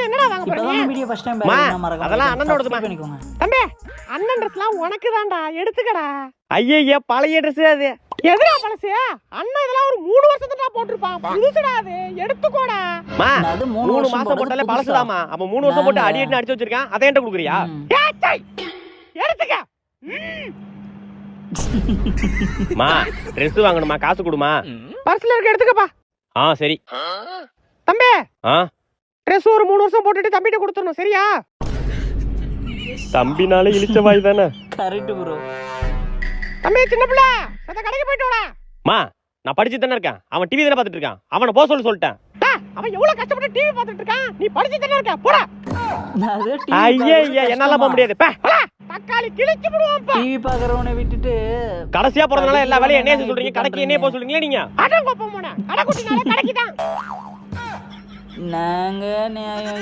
என்னடா வாங்க போறீங்க? வீடியோ ஃபர்ஸ்ட் டைம் மா, மறக்காம அதெல்லாம் அண்ணனோடதுமா. பண்ணிக்கோங்க. தம்பி அண்ணன் ட்ரெஸ்லாம் உனக்கு தான்டா, எடுத்துக்கடா. ஐயய்யா பழைய ட்ரெஸ் அது. எதுடா பழசு? அண்ணன் இதெல்லாம் ஒரு 3 வருஷத்துக்கு தான் போட்டுருப்பான். புதுசுடா அது, எடுத்துக்கோடா. மா, அது 3 மாசம் போட்டாலே பழசுதாமா. அப்ப 3 வருஷம் போட்டு அடி அடின்னு அடிச்சு வச்சிருக்கான். அதை என்கிட்ட குடுக்குறியா? ஏய், சை. எடுத்துக்க. மா, Dress வாங்கணுமா? காசு கொடுமா. பர்ஸ்ல இருக்க எடுத்துக்கப்பா. சரி. தம்பி ஆ ட்ரெஸ் ஒரு 3 வருஷம் போட்டுட்டு தம்பிட்ட கொடுத்துறணும், சரியா? தம்பினாலே இழிச்ச வாய் தானே. Correct bro. தம்பி சின்ன பிள்ளை, அந்த கடைக்கு போயிட்டு வாடா. மா, நான் படிச்சு தானே இருக்கேன். அவன் டிவி தானே பாத்துட்டு இருக்கான். அவனை போக சொல்லிட்டேன். அவன் எவ்வளவு கஷ்டப்பட்டு டிவி பார்த்துட்டு இருக்கான், நீ படிச்சு தானே இருக்க. போடா. ஐயா என்னால போக முடியாது. தக்காளி கிழிச்சு விடுவான்ப்பா. டிவி பாக்குறவனை விட்டுட்டு கடைசியா போறதுனால எல்லா வேலையும் என்னைய சொல்றீங்க. கடைக்கு என்னைய போக சொல்றீங்களா நீங்க? அடங்கப்ப போனா கடைக்குட்டினால கடைக்கு தான். நாங்க நியாயம்